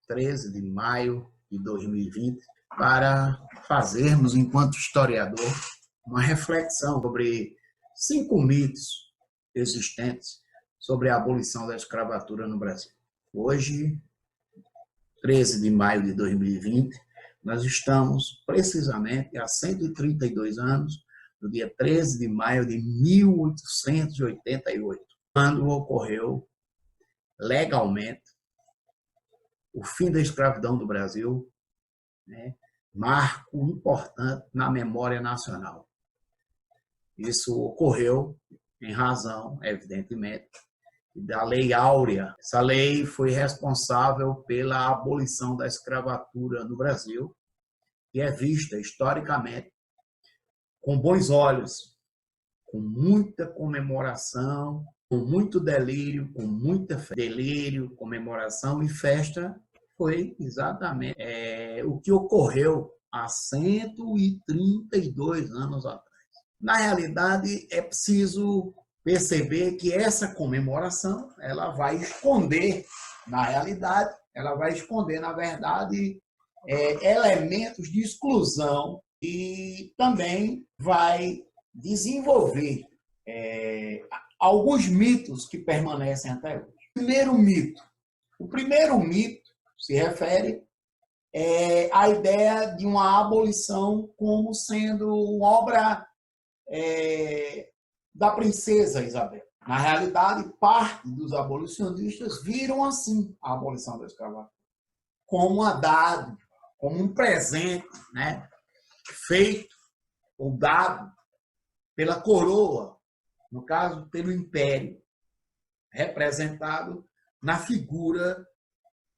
13 de maio de 2020, para fazermos, enquanto historiador, uma reflexão sobre 5 mitos existentes sobre a abolição da escravatura no Brasil. Hoje, 13 de maio de 2020, nós estamos precisamente há 132 anos, no dia 13 de maio de 1888, quando ocorreu legalmente o fim da escravidão do Brasil, marco importante na memória nacional. Isso ocorreu em razão, evidentemente, da Lei Áurea. Essa lei foi responsável pela abolição da escravatura no Brasil e é vista historicamente com bons olhos, com muita comemoração, com muito delírio, com muita delírio, comemoração e festa. Foi exatamente o que ocorreu há 132 anos atrás. Na realidade, é preciso perceber que essa comemoração ela vai esconder, na realidade, na verdade, elementos de exclusão e também vai desenvolver alguns mitos que permanecem até hoje. O primeiro mito se refere à ideia de uma abolição como sendo uma obra da princesa Isabel. Na realidade, parte dos abolicionistas viram assim a abolição da escravatura, como uma dádiva, como um presente, feito ou dado pela coroa, no caso, pelo império, representado na figura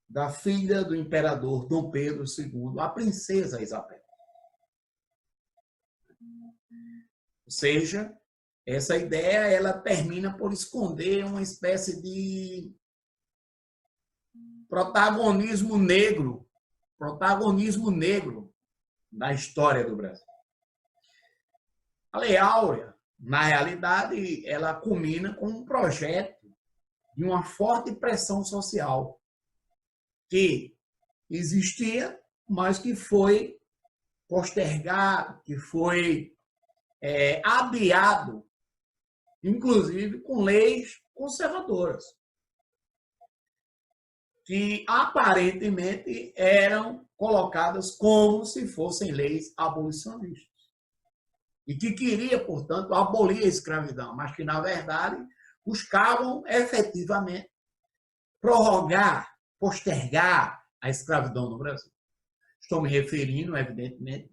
da filha do imperador Dom Pedro II, a princesa Isabel. Ou seja, essa ideia ela termina por esconder uma espécie de protagonismo negro na história do Brasil. A Lei Áurea, na realidade, ela culmina com um projeto de uma forte pressão social que existia, mas que foi postergado, que foi adiado, inclusive com leis conservadoras, que aparentemente eram colocadas como se fossem leis abolicionistas. E que queria, portanto, abolir a escravidão, mas que, na verdade, buscavam efetivamente prorrogar, postergar a escravidão no Brasil. Estou me referindo, evidentemente,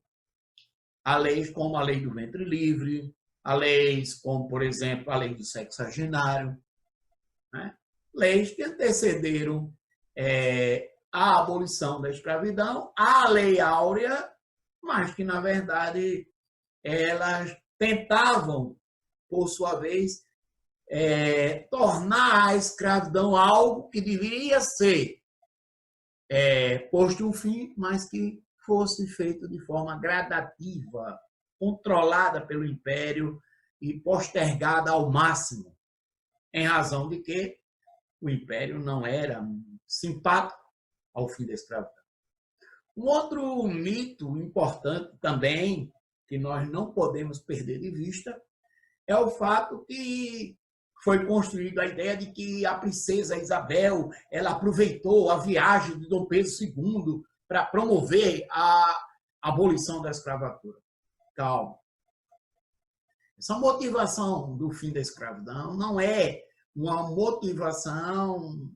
a leis como a Lei do Ventre Livre, a leis como, por exemplo, a Lei do Sexagenário, leis que antecederam a abolição da escravidão, a Lei Áurea, mas que, na verdade, elas tentavam, por sua vez, tornar a escravidão algo que deveria ser posto um fim, mas que fosse feito de forma gradativa, controlada pelo Império e postergada ao máximo, em razão de que o Império não era simpático ao fim da escravidão. Um outro mito importante também, que nós não podemos perder de vista, é o fato que foi construída a ideia de que a princesa Isabel ela aproveitou a viagem de Dom Pedro II para promover a abolição da escravatura. Calma. Essa motivação do fim da escravidão não é uma motivação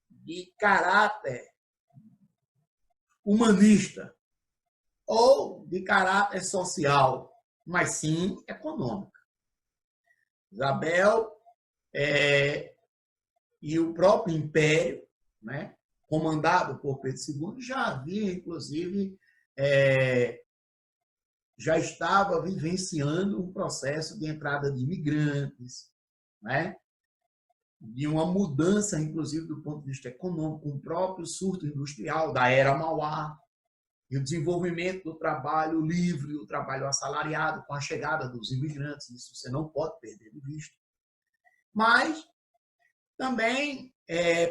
de caráter humanista ou de caráter social, mas sim econômico. Isabel e o próprio Império, comandado por Pedro II, já havia, inclusive, já estava vivenciando um processo de entrada de imigrantes, de uma mudança, inclusive, do ponto de vista econômico, com o próprio surto industrial da Era Mauá, e o desenvolvimento do trabalho livre, o trabalho assalariado, com a chegada dos imigrantes, isso você não pode perder de vista. Mas também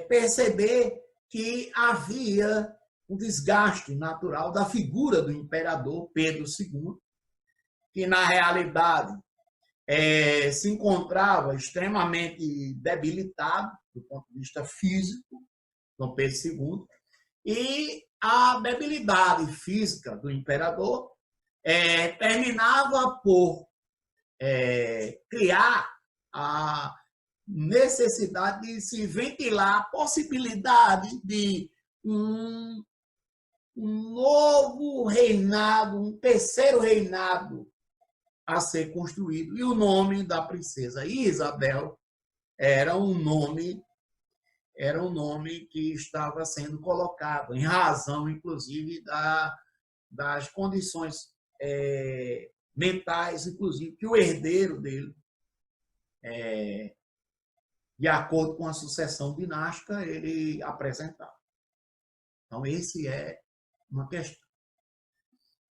perceber que havia um desgaste natural da figura do imperador Pedro II, que, na realidade, se encontrava extremamente debilitado do ponto de vista físico, Dom Pedro II, e a debilidade física do imperador terminava por criar a necessidade de se ventilar a possibilidade de um novo reinado, um terceiro reinado a ser construído. E o nome da princesa Isabel era um nome que estava sendo colocado, em razão, inclusive, das condições mentais, inclusive, que o herdeiro dele, de acordo com a sucessão dinástica, ele apresentava. Então, esse é uma questão.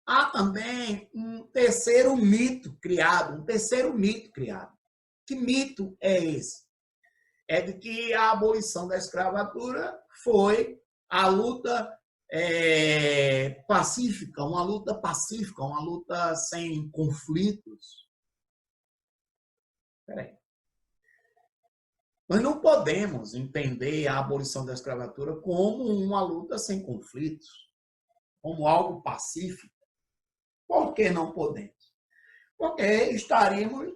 Há também um terceiro mito criado. Que mito é esse? É de que a abolição da escravatura foi a luta pacífica, uma luta sem conflitos. Espera aí. Nós não podemos entender a abolição da escravatura como uma luta sem conflitos, como algo pacífico. Por que não podemos? Porque estaremos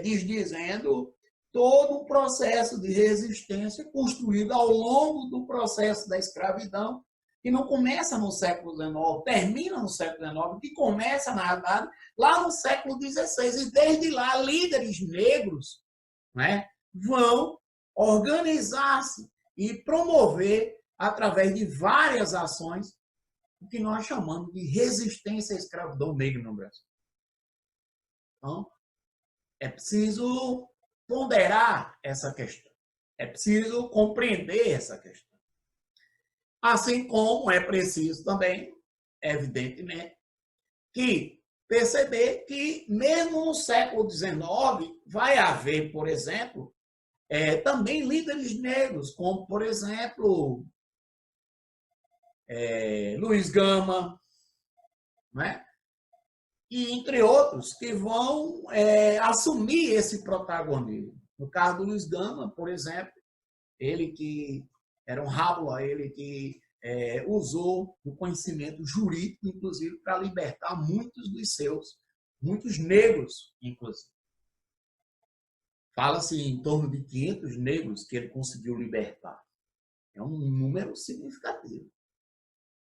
desdizendo todo um processo de resistência construído ao longo do processo da escravidão, que não começa no século XIX, termina no século XIX, que começa, na verdade, lá no século XVI. E desde lá, líderes negros, né, vão organizar-se e promover, através de várias ações, o que nós chamamos de resistência à escravidão negra no Brasil. Então, é preciso ponderar essa questão. É preciso compreender essa questão. Assim como é preciso também, evidentemente, que perceber que, mesmo no século XIX, vai haver, por exemplo, também líderes negros, como, por exemplo, Luiz Gama, né? E entre outros, que vão assumir esse protagonismo. No caso do Luiz Gama, por exemplo, ele que era um rábula, ele que usou o conhecimento jurídico, inclusive, para libertar muitos negros, inclusive. Fala-se em torno de 500 negros que ele conseguiu libertar. É um número significativo.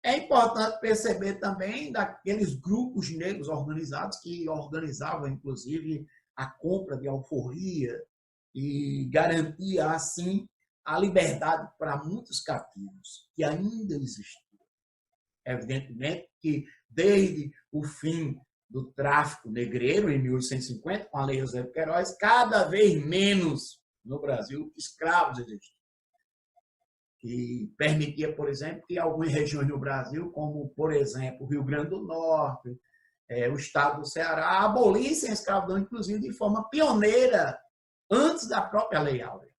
É importante perceber também daqueles grupos negros organizados que organizavam, inclusive, a compra de alforria e garantia, assim, a liberdade para muitos cativos que ainda existiam. Evidentemente que, desde o fim do tráfico negreiro, em 1850, com a Lei Eusébio Queiroz, cada vez menos no Brasil escravos existiam. Que permitia, por exemplo, que algumas regiões do Brasil, como, por exemplo, o Rio Grande do Norte, o estado do Ceará, abolissem a escravidão, inclusive, de forma pioneira, antes da própria Lei Áurea.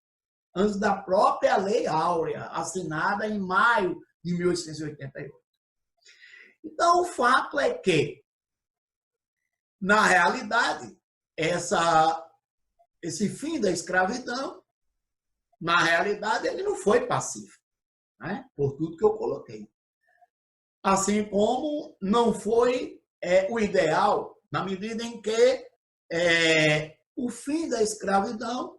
Antes da própria Lei Áurea, assinada em maio de 1888. Então, o fato é que, na realidade, esse fim da escravidão, na realidade, ele não foi pacífico, né? Por tudo que eu coloquei. Assim como não foi o ideal, na medida em que o fim da escravidão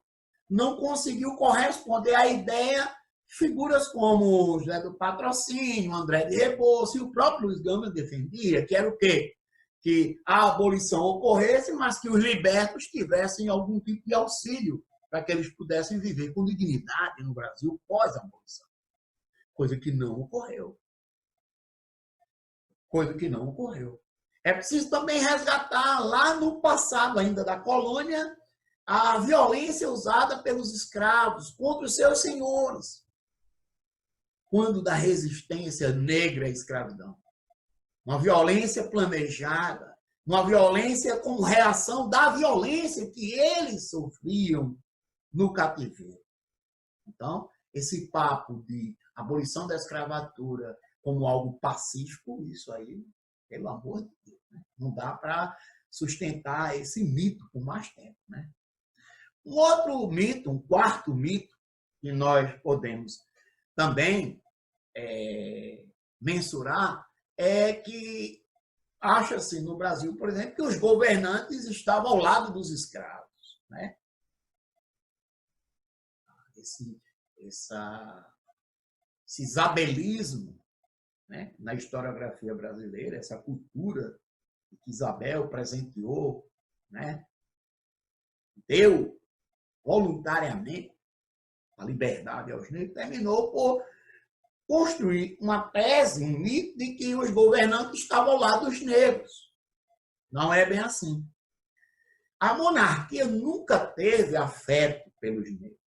não conseguiu corresponder à ideia de figuras como José do Patrocínio, André de Rebouças e o próprio Luiz Gama defendia, que era o quê? Que a abolição ocorresse, mas que os libertos tivessem algum tipo de auxílio para que eles pudessem viver com dignidade no Brasil pós-abolição. Coisa que não ocorreu. É preciso também resgatar, lá no passado ainda da colônia, a violência usada pelos escravos contra os seus senhores, quando da resistência negra à escravidão. Uma violência planejada, uma violência como reação da violência que eles sofriam no cativeiro. Então, esse papo de a abolição da escravatura como algo pacífico, isso aí, pelo amor de Deus, né? Não dá para sustentar esse mito por mais tempo, né? Um outro mito, um quarto mito, que nós podemos também mensurar, é que acha-se no Brasil, por exemplo, que os governantes estavam ao lado dos escravos, né? Esse isabelismo, né, na historiografia brasileira, essa cultura que Isabel presenteou, né, deu voluntariamente a liberdade aos negros, terminou por construir uma tese, um mito de que os governantes estavam ao lado dos negros. Não é bem assim. A monarquia nunca teve afeto pelos negros.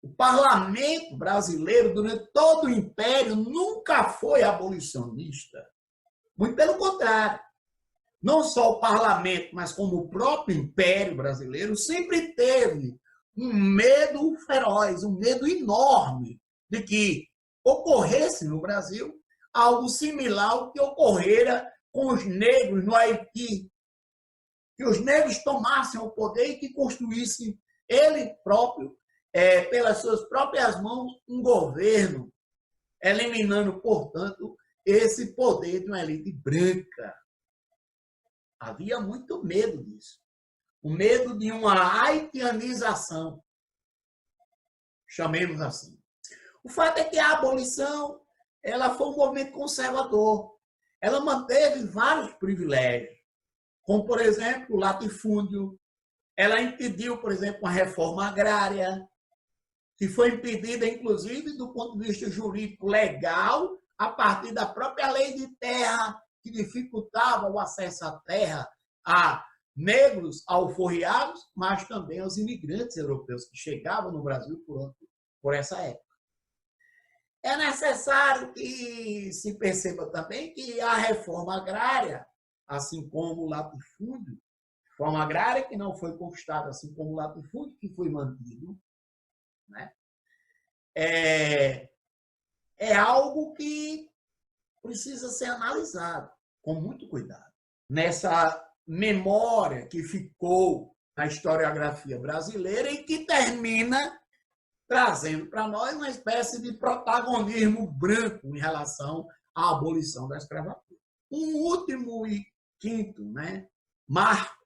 O parlamento brasileiro, durante todo o império, nunca foi abolicionista. Muito pelo contrário. Não só o parlamento, mas como o próprio império brasileiro, sempre teve um medo feroz, um medo enorme de que ocorresse no Brasil algo similar ao que ocorrera com os negros no Haiti. Que os negros tomassem o poder e que construíssem ele próprio, pelas suas próprias mãos, um governo, eliminando, portanto, esse poder de uma elite branca. Havia muito medo disso. O medo de uma haitianização, chamemos assim. O fato é que a abolição ela foi um movimento conservador. Ela manteve vários privilégios, como, por exemplo, o latifúndio. Ela impediu, por exemplo, uma reforma agrária, que foi impedida, inclusive, do ponto de vista jurídico legal, a partir da própria lei de terra, que dificultava o acesso à terra a negros alforriados, mas também aos imigrantes europeus que chegavam no Brasil por essa época. É necessário que se perceba também que a reforma agrária, assim como o latifúndio, reforma agrária que não foi conquistada, assim como o latifúndio que foi mantido, né? É algo que precisa ser analisado com muito cuidado. Nessa memória que ficou na historiografia brasileira e que termina trazendo para nós uma espécie de protagonismo branco em relação à abolição da escravatura. Um último e quinto, né, marco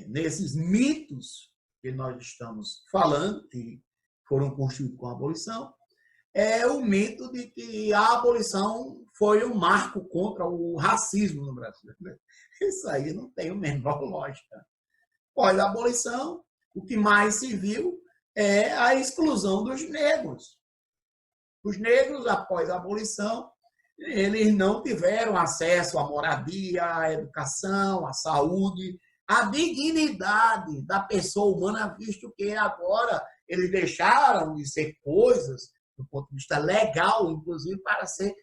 nesses mitos que nós estamos falando, que foram construídos com a abolição, é o mito de que a abolição foi um marco contra o racismo no Brasil. Isso aí não tem a menor lógica. Após a abolição, o que mais se viu é a exclusão dos negros. Os negros, após a abolição, eles não tiveram acesso à moradia, à educação, à saúde, à dignidade da pessoa humana, visto que agora eles deixaram de ser coisas, do ponto de vista legal, inclusive, para ser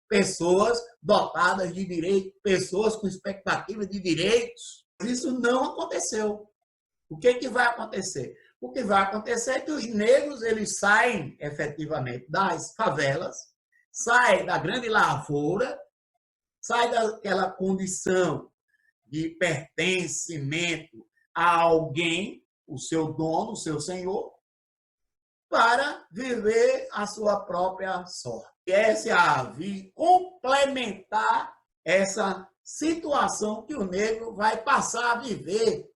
pessoas dotadas de direitos, pessoas com expectativa de direitos. Isso não aconteceu. O que vai acontecer? O que vai acontecer é que os negros eles saem efetivamente das favelas, saem da grande lavoura, saem daquela condição de pertencimento a alguém, o seu dono, o seu senhor, para viver a sua própria sorte. E essa é a vir complementar essa situação que o negro vai passar a viver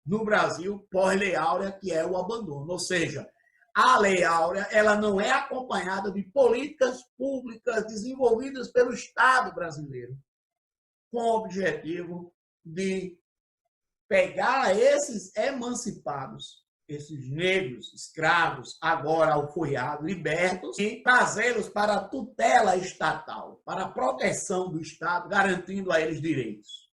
no Brasil pós-Lei Áurea, que é o abandono. Ou seja, a Lei Áurea ela não é acompanhada de políticas públicas desenvolvidas pelo Estado brasileiro, com o objetivo de pegar esses emancipados, esses negros, escravos, agora alforriados, libertos, e trazê-los para a tutela estatal, para a proteção do Estado, garantindo a eles direitos.